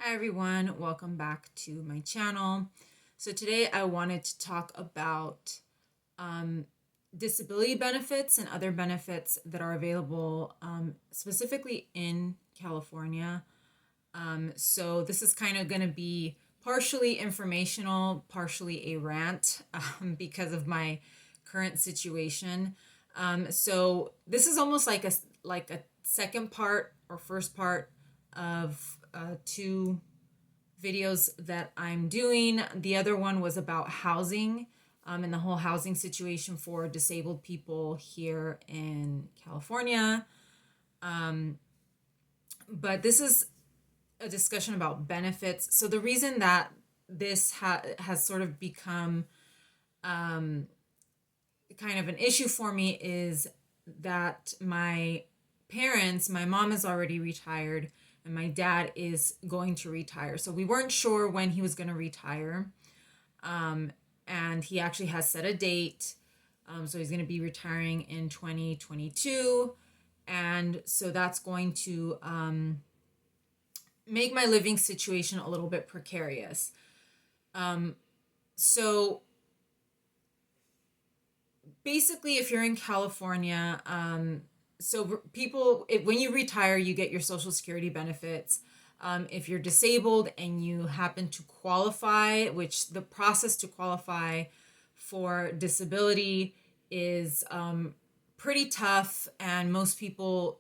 Hi everyone, welcome back to my channel. So today I wanted to talk about um, disability benefits and other benefits that are available specifically in California. So this is kind of going to be partially informational, partially a rant because of my current situation. So this is almost like a second part or first part of two videos that I'm doing. The other one was about housing and the whole housing situation for disabled people here in California. But this is a discussion about benefits. So the reason that this has sort of become kind of an issue for me is that my mom is already retired and my dad is going to retire. So we weren't sure when he was going to retire. And he actually has set a date. So he's going to be retiring in 2022. And so that's going to make my living situation a little bit precarious. So basically, if you're in California, so people, when you retire, you get your Social Security benefits. If you're disabled and you happen to qualify, which the process to qualify for disability is pretty tough, and most people,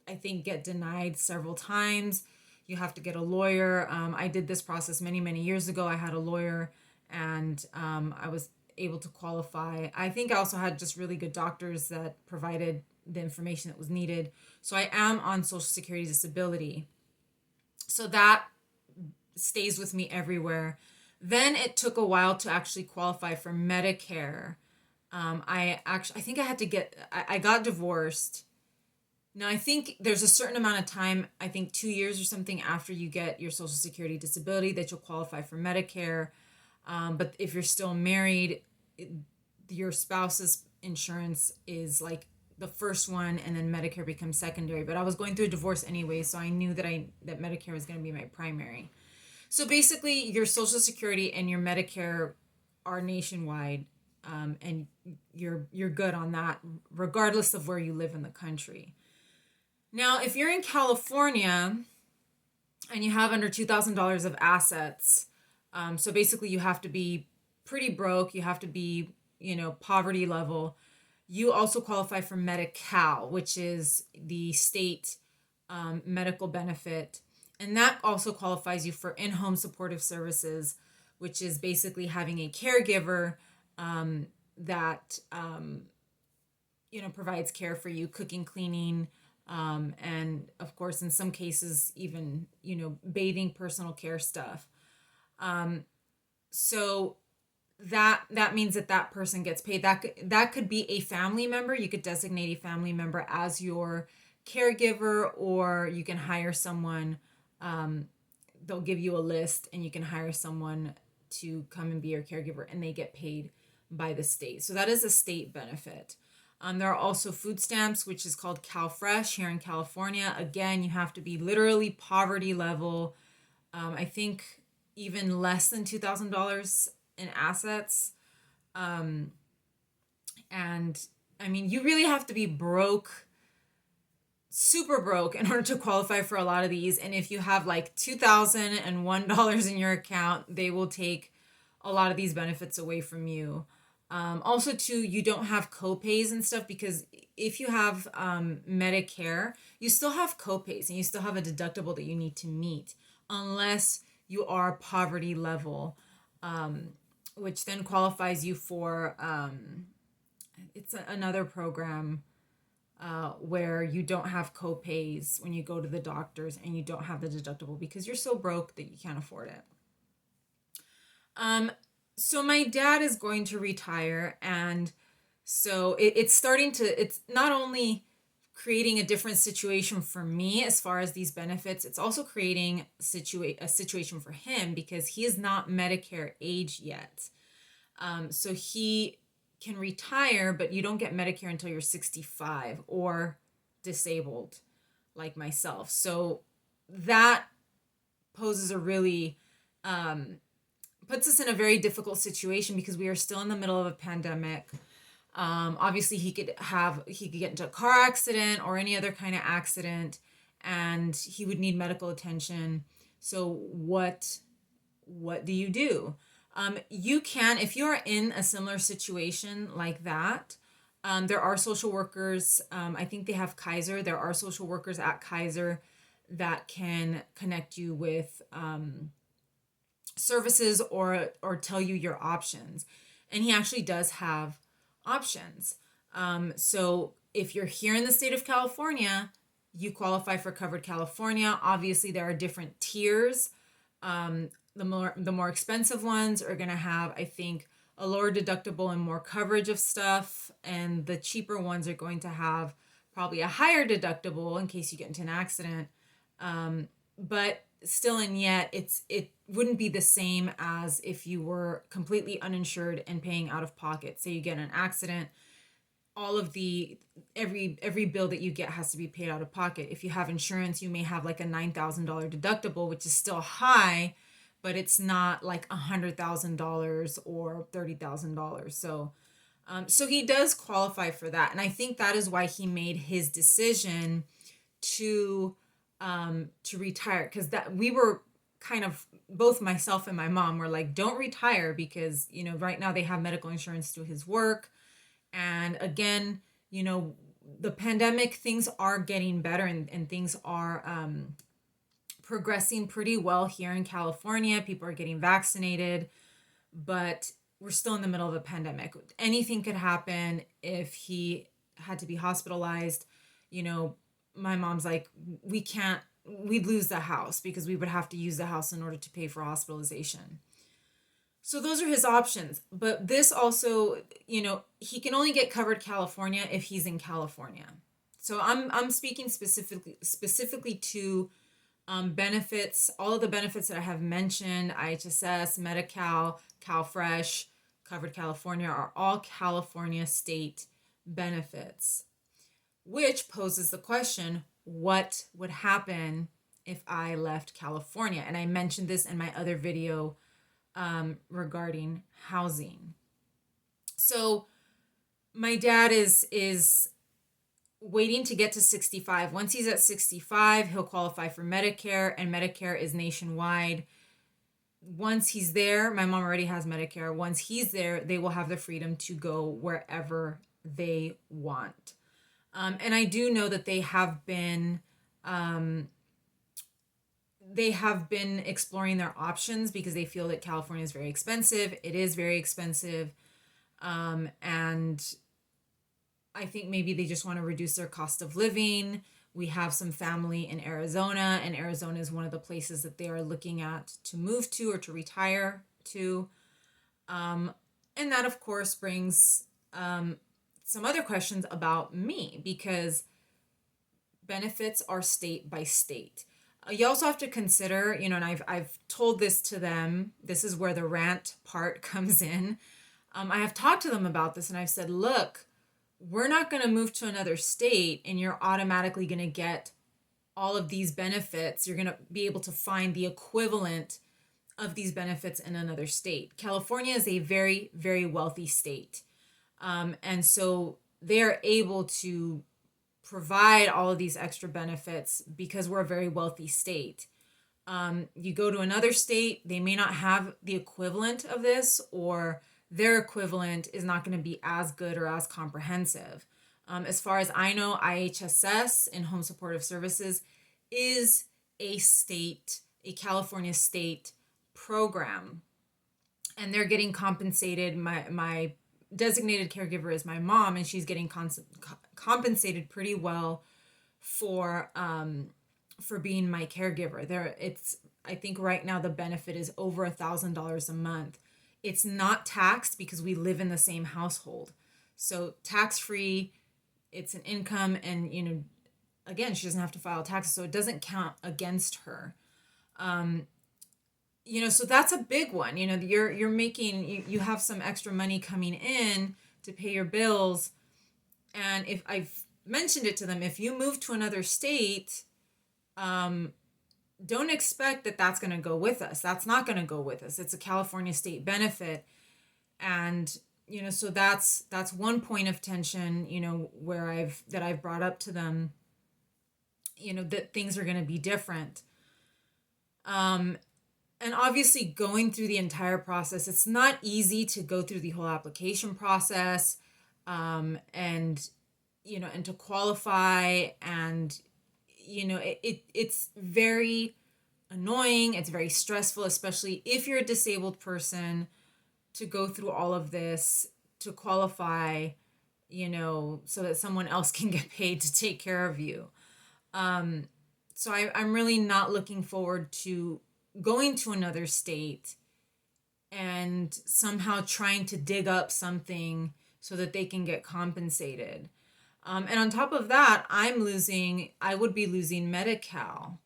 I think, get denied several times. You have to get a lawyer. I did this process many, many years ago. I had a lawyer, and I was able to qualify. I think I also had just really good doctors that provided the information that was needed. So I am on Social Security disability. So that stays with me everywhere. Then it took a while to actually qualify for Medicare. I think I got divorced. Now, I think there's a certain amount of time, I think 2 years or something after you get your Social Security disability that you'll qualify for Medicare. But if you're still married, your spouse's insurance is like the first one, and then Medicare becomes secondary. But I was going through a divorce anyway, so I knew that Medicare was going to be my primary. So basically, your Social Security and your Medicare are nationwide, and you're good on that, regardless of where you live in the country. Now, if you're in California and you have under $2,000 of assets, so basically you have to be pretty broke, you have to be, poverty level. You also qualify for Medi-Cal, which is the state medical benefit. And that also qualifies you for in-home supportive services, which is basically having a caregiver that, provides care for you, cooking, cleaning, and of course, in some cases, even, bathing, personal care stuff. So that means that person gets paid. That could be a family member. You could designate a family member as your caregiver, or you can hire someone. They'll give you a list, and you can hire someone to come and be your caregiver, and they get paid by the state. So that is a state benefit. There are also food stamps, which is called CalFresh here in California. Again, you have to be literally poverty level. I think even less than $2,000 in assets. And I mean, you really have to be broke, super broke, in order to qualify for a lot of these. And if you have like $2,001 in your account, they will take a lot of these benefits away from you. Also, too, you don't have co-pays and stuff, because if you have Medicare, you still have co-pays and you still have a deductible that you need to meet, unless you are poverty level, which then qualifies you for, it's another program where you don't have co-pays when you go to the doctors, and you don't have the deductible because you're so broke that you can't afford it. So my dad is going to retire, and so it's not only creating a different situation for me as far as these benefits, it's also creating a situation for him, because he is not Medicare age yet. So he can retire, but you don't get Medicare until you're 65 or disabled like myself. So that poses a really puts us in a very difficult situation because we are still in the middle of a pandemic. Obviously, he could get into a car accident or any other kind of accident, and he would need medical attention. So what do you do? You can, if you are in a similar situation like that, there are social workers. I think they have Kaiser. There are social workers at Kaiser that can connect you with services or tell you your options. And he actually does have options. So if you're here in the state of California, you qualify for Covered California. Obviously, there are different tiers. The more expensive ones are going to have, I think, a lower deductible and more coverage of stuff, and the cheaper ones are going to have probably a higher deductible in case you get into an accident. But still and yet it wouldn't be the same as if you were completely uninsured and paying out of pocket. Say you get in an accident, all of the every bill that you get has to be paid out of pocket. If you have insurance, you may have like a $9,000 deductible, which is still high, but it's not like $100,000 or $30,000. So he does qualify for that, and I think that is why he made his decision to retire, because that we were kind of, both myself and my mom were like, don't retire, because right now they have medical insurance through his work, and again, the pandemic, things are getting better, and things are progressing pretty well here in California. People are getting vaccinated, but we're still in the middle of a pandemic. Anything could happen. If he had to be hospitalized, my mom's like, we'd lose the house because we would have to use the house in order to pay for hospitalization. So those are his options. But this also, he can only get Covered California if he's in California. So I'm speaking specifically to benefits. All of the benefits that I have mentioned, IHSS, Medi-Cal, CalFresh, Covered California, are all California state benefits, which poses the question, what would happen if I left California? And I mentioned this in my other video regarding housing. So my dad is waiting to get to 65. Once he's at 65, he'll qualify for Medicare, and Medicare is nationwide. Once he's there, my mom already has Medicare. Once he's there, they will have the freedom to go wherever they want. And I do know that they have been exploring their options because they feel that California is very expensive. It is very expensive. And I think maybe they just want to reduce their cost of living. We have some family in Arizona, and Arizona is one of the places that they are looking at to move to or to retire to. And that, of course, brings some other questions about me, because benefits are state by state. You also have to consider, and I've told this to them. This is where the rant part comes in. I have talked to them about this, and I've said, look, we're not going to move to another state and you're automatically going to get all of these benefits. You're going to be able to find the equivalent of these benefits in another state. California is a very, very wealthy state. And so they're able to provide all of these extra benefits because we're a very wealthy state. You go to another state, they may not have the equivalent of this, or their equivalent is not going to be as good or as comprehensive. As far as I know, IHSS in Home Supportive Services is a California state program, and they're getting compensated. My designated caregiver is my mom, and she's getting compensated pretty well for being my caregiver. I think right now the benefit is over $1,000 a month. It's not taxed because we live in the same household. So tax-free, it's an income, and again, she doesn't have to file taxes, so it doesn't count against her. So that's a big one. You're making, you have some extra money coming in to pay your bills. And if I've mentioned it to them, if you move to another state, don't expect that that's going to go with us. That's not going to go with us. It's a California state benefit. And, so that's one point of tension, where I've brought up to them, that things are going to be different. And obviously going through the entire process, it's not easy to go through the whole application process, and to qualify, and it's very annoying, it's very stressful, especially if you're a disabled person, to go through all of this to qualify, so that someone else can get paid to take care of you. So I'm really not looking forward to going to another state and somehow trying to dig up something so that they can get compensated. And on top of that, I would be losing Medi-Cal,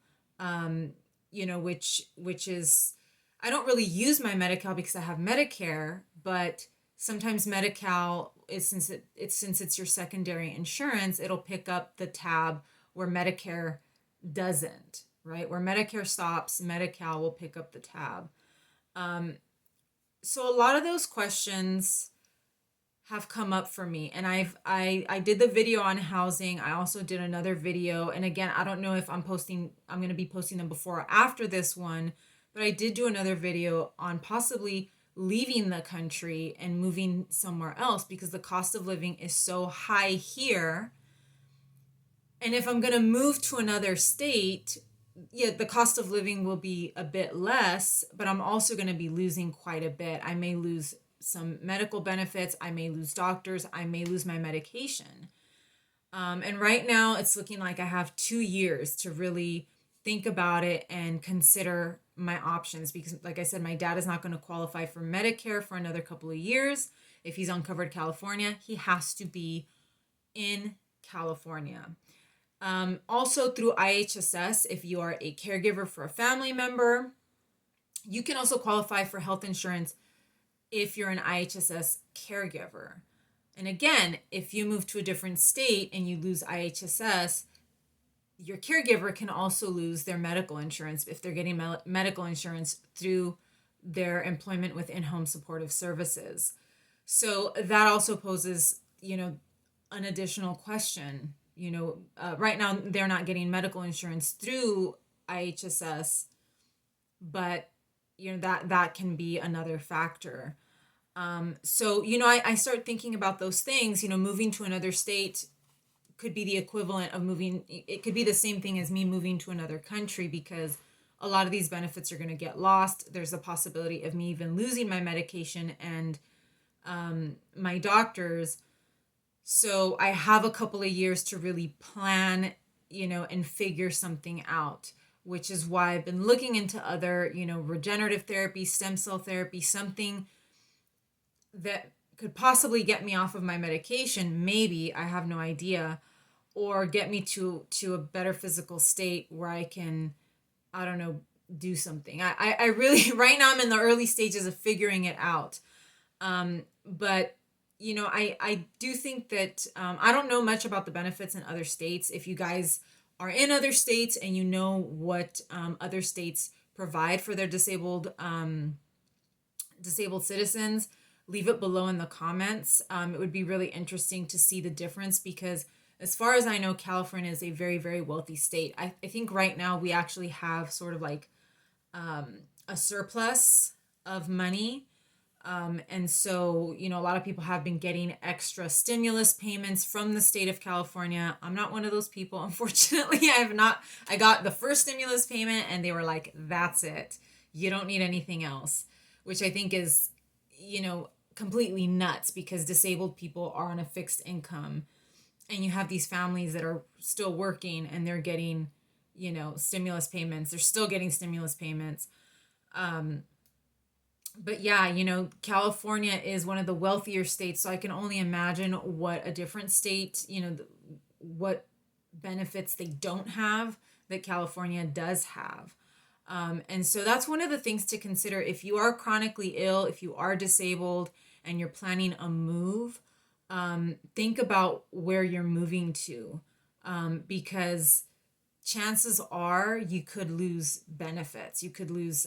which is, I don't really use my Medi-Cal because I have Medicare, but sometimes Medi-Cal is, since it's your secondary insurance, it'll pick up the tab where Medicare doesn't, right? Where Medicare stops, Medi-Cal will pick up the tab. So a lot of those questions have come up for me, and I did the video on housing. I also did another video, and again, I don't know if I'm going to be posting them before or after this one, but I did do another video on possibly leaving the country and moving somewhere else because the cost of living is so high here. And if I'm going to move to another state, yeah, the cost of living will be a bit less, but I'm also going to be losing quite a bit. I may lose some medical benefits. I may lose doctors. I may lose my medication. And right now it's looking like I have 2 years to really think about it and consider my options, because like I said, my dad is not going to qualify for Medicare for another couple of years. If he's uncovered California, he has to be in California. Also through IHSS, if you are a caregiver for a family member, you can also qualify for health insurance if you're an IHSS caregiver. And again, if you move to a different state and you lose IHSS, your caregiver can also lose their medical insurance if they're getting medical insurance through their employment with in-home supportive services. So that also poses, an additional question. Right now they're not getting medical insurance through IHSS, but that can be another factor. So I start thinking about those things. Moving to another state could be the equivalent of moving. It could be the same thing as me moving to another country, because a lot of these benefits are going to get lost. There's a possibility of me even losing my medication and my doctors. So I have a couple of years to really plan, and figure something out, which is why I've been looking into other, regenerative therapy, stem cell therapy, something that could possibly get me off of my medication. Maybe, I have no idea, or get me to a better physical state where I can, I don't know, do something. I really, right now I'm in the early stages of figuring it out. But I do think that I don't know much about the benefits in other states. If you guys are in other states and you know what other states provide for their disabled citizens, leave it below in the comments. It would be really interesting to see the difference, because as far as I know, California is a very, very wealthy state. I think right now we actually have sort of like a surplus of money. And so, a lot of people have been getting extra stimulus payments from the state of California. I'm not one of those people. Unfortunately, I got the first stimulus payment and they were like, that's it. You don't need anything else, which I think is, completely nuts, because disabled people are on a fixed income, and you have these families that are still working and they're getting, stimulus payments. They're still getting stimulus payments. But yeah, California is one of the wealthier states, so I can only imagine what a different state, what benefits they don't have that California does have. And so that's one of the things to consider if you are chronically ill, if you are disabled and you're planning a move. Think about where you're moving to, because chances are you could lose benefits. You could lose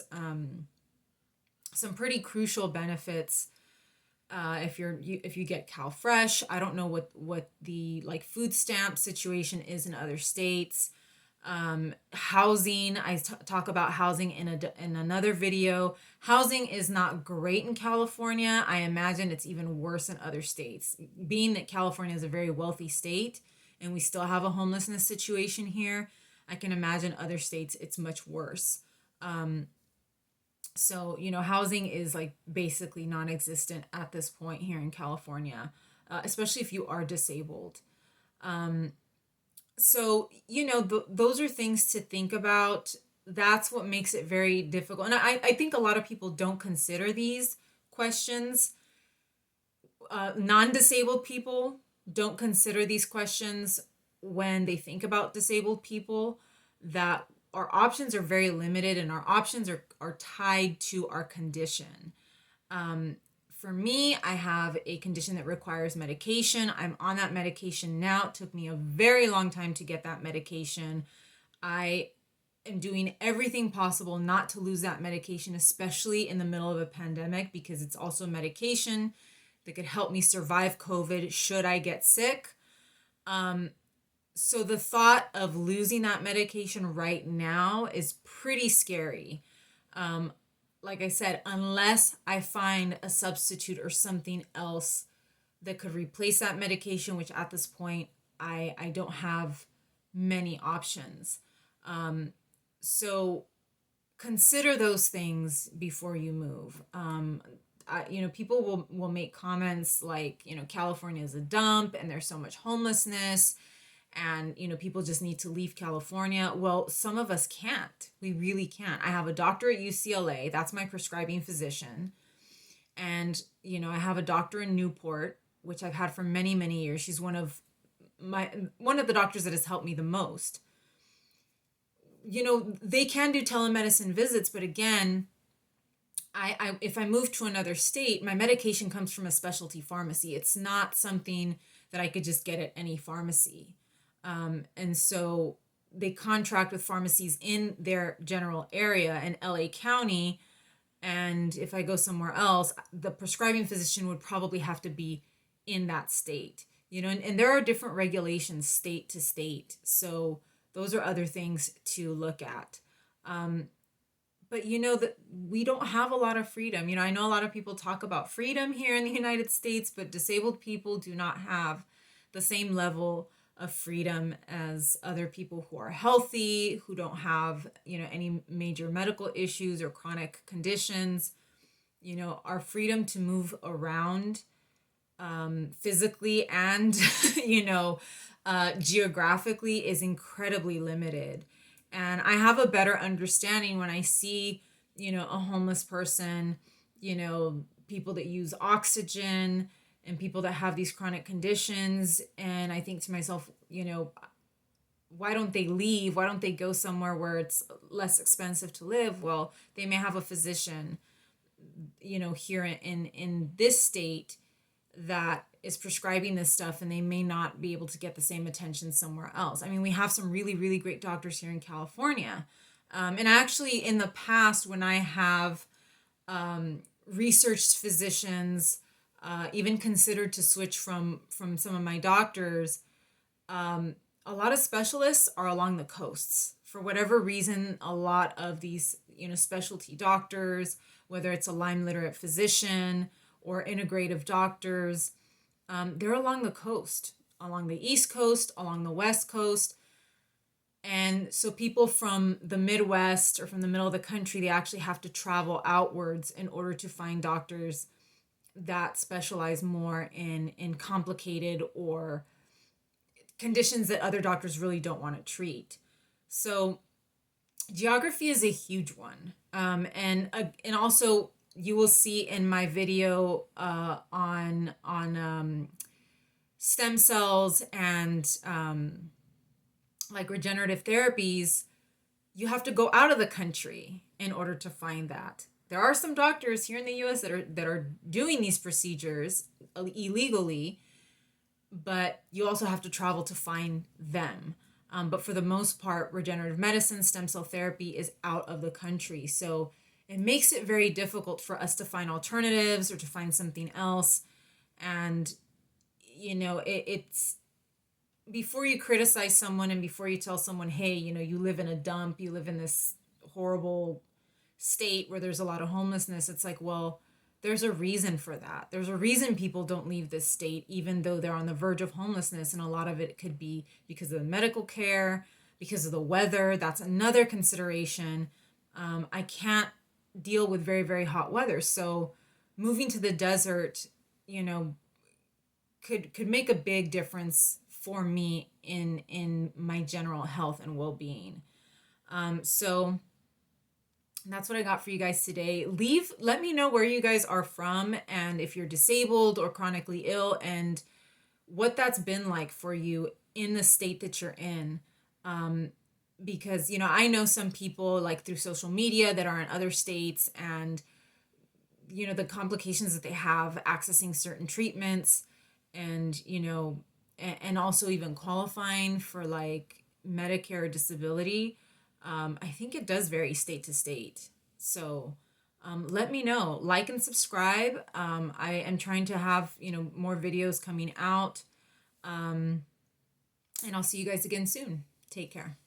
some pretty crucial benefits if you get Cal Fresh. I don't know what the like food stamp situation is in other states. Housing, talk about housing in another video. Housing is not great in California. I imagine it's even worse in other states. Being that California is a very wealthy state and we still have a homelessness situation here, I can imagine other states it's much worse. So, housing is like basically non-existent at this point here in California, especially if you are disabled. So, those are things to think about. That's what makes it very difficult. And I think a lot of people don't consider these questions. Non-disabled people don't consider these questions when they think about disabled people, that our options are very limited and our options are tied to our condition. For me, I have a condition that requires medication. I'm on that medication now. It took me a very long time to get that medication. I am doing everything possible not to lose that medication, especially in the middle of a pandemic, because it's also medication that could help me survive COVID should I get sick. So the thought of losing that medication right now is pretty scary. Like I said, unless I find a substitute or something else that could replace that medication, which at this point, I don't have many options. So consider those things before you move. People will make comments like, California is a dump and there's so much homelessness and, people just need to leave California. Well, some of us can't. We really can't. I have a doctor at UCLA. That's my prescribing physician. And, I have a doctor in Newport, which I've had for many, many years. She's one of the doctors that has helped me the most. They can do telemedicine visits, but again, if I move to another state, my medication comes from a specialty pharmacy. It's not something that I could just get at any pharmacy. And so they contract with pharmacies in their general area in LA County. And if I go somewhere else, the prescribing physician would probably have to be in that state, and there are different regulations state to state. So those are other things to look at. But that we don't have a lot of freedom. I know a lot of people talk about freedom here in the United States, but disabled people do not have the same level of freedom as other people who are healthy, who don't have, any major medical issues or chronic conditions. Our freedom to move around physically and, geographically is incredibly limited. And I have a better understanding when I see, a homeless person, people that use oxygen and people that have these chronic conditions. And I think to myself, why don't they leave? Why don't they go somewhere where it's less expensive to live? Well, they may have a physician, here in this state that is prescribing this stuff, and they may not be able to get the same attention somewhere else. I mean, we have some really, really great doctors here in California. And actually in the past, when I have researched physicians, even considered to switch from some of my doctors, a lot of specialists are along the coasts. For whatever reason, a lot of these, specialty doctors, whether it's a Lyme literate physician or integrative doctors, they're along the coast, along the East Coast, along the West Coast. And so people from the Midwest or from the middle of the country, they actually have to travel outwards in order to find doctors that specialize more in complicated or conditions that other doctors really don't want to treat. So geography is a huge one. And also you will see in my video on stem cells and like regenerative therapies, you have to go out of the country in order to find that. There are some doctors here in the US that are doing these procedures illegally, but you also have to travel to find them. But for the most part, regenerative medicine, stem cell therapy is out of the country. So it makes it very difficult for us to find alternatives or to find something else. And, it's before you criticize someone and before you tell someone, hey, you live in a dump, you live in this horrible state where there's a lot of homelessness, it's like, well, there's a reason for that. There's a reason people don't leave this state, even though they're on the verge of homelessness. And a lot of it could be because of the medical care, because of the weather. That's another consideration. I can't deal with very, very hot weather. So moving to the desert, could make a big difference for me in my general health and well-being. So that's what I got for you guys today. Let me know where you guys are from and if you're disabled or chronically ill and what that's been like for you in the state that you're in. Because, I know some people like through social media that are in other states and, the complications that they have accessing certain treatments and, and also even qualifying for like Medicare or disability. I think it does vary state to state. So let me know. Like and subscribe. I am trying to have, more videos coming out. And I'll see you guys again soon. Take care.